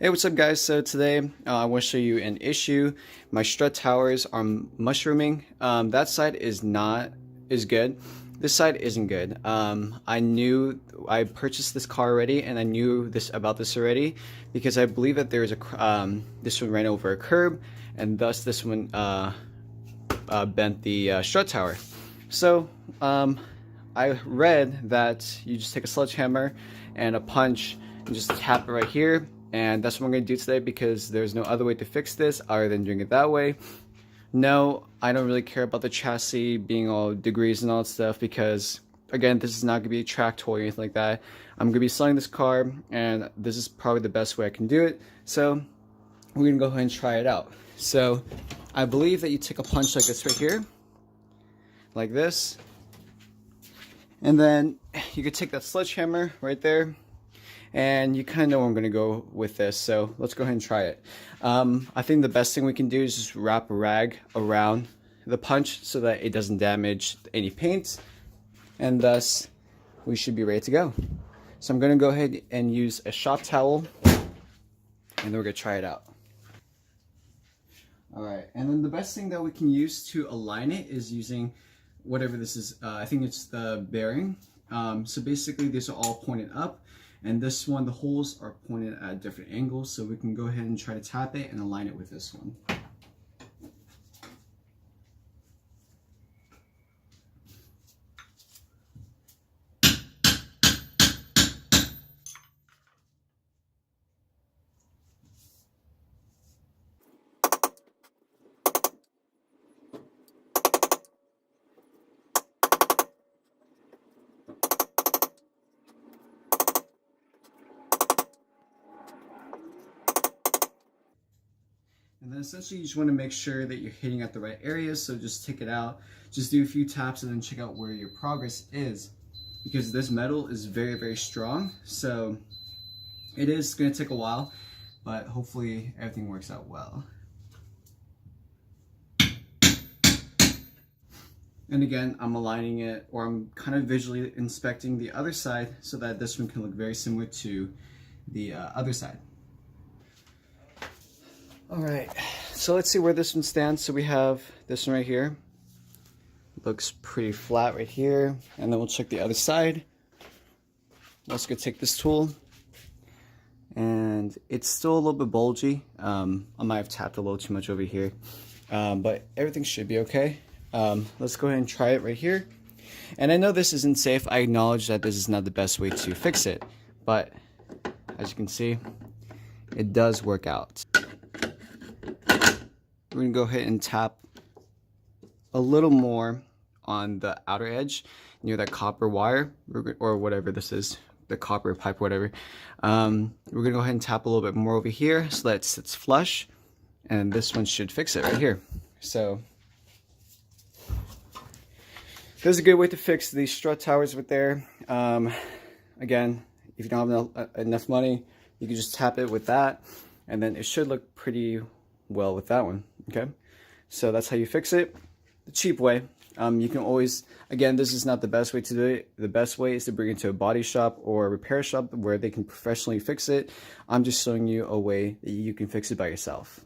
Hey, what's up guys? So today I want to show you an issue. My strut towers are mushrooming. That side is not is good. This side isn't good. I purchased this car already, and I knew about this already because I believe that there is this one ran over a curb, and thus this one bent the strut tower. So I read that you just take a sledgehammer and a punch and just tap it right here. And that's what I'm going to do today because there's no other way to fix this other than doing it that way. No, I don't really care about the chassis being all degrees and all that stuff because, again, this is not going to be a track toy or anything like that. I'm going to be selling this car, and this is probably the best way I can do it. So we're going to go ahead and try it out. So I believe that you take a punch like this right here, like this. And then you could take that sledgehammer right there. And you kind of know where I'm going to go with this, so let's go ahead and try it. I think the best thing we can do is just wrap a rag around the punch so that it doesn't damage any paint, and thus we should be ready to go. So I'm going to go ahead and use a shop towel, and then we're going to try it out. Alright, and then the best thing that we can use to align it is using whatever this is. I think it's the bearing. So basically these are all pointed up. And this one, the holes are pointed at different angles, so we can go ahead and try to tap it and align it with this one. And then essentially you just want to make sure that you're hitting at the right areas, so just take it out, just do a few taps and then check out where your progress is. Because this metal is very, very strong, so it is going to take a while, but hopefully everything works out well. And again, I'm aligning it, or I'm kind of visually inspecting the other side so that this one can look very similar to the other side. Alright, so let's see where this one stands. So we have this one right here. Looks pretty flat right here. And then we'll check the other side. I'm also going to take this tool. And it's still a little bit bulgy. I might have tapped a little too much over here. But everything should be okay. Let's go ahead and try it right here. And I know this isn't safe. I acknowledge that this is not the best way to fix it. But as you can see, it does work out. We're going to go ahead and tap a little more on the outer edge near that copper wire, or whatever this is, the copper pipe, whatever. We're going to go ahead and tap a little bit more over here so that it sits flush, and this one should fix it right here. So this is a good way to fix these strut towers right there. Again, if you don't have enough money, you can just tap it with that, and then it should look pretty well with that one. Okay, so that's how you fix it the cheap way. You can always, again, this is not the best way to do it. The best way is to bring it to a body shop or a repair shop where they can professionally fix it. I'm just showing you a way that you can fix it by yourself.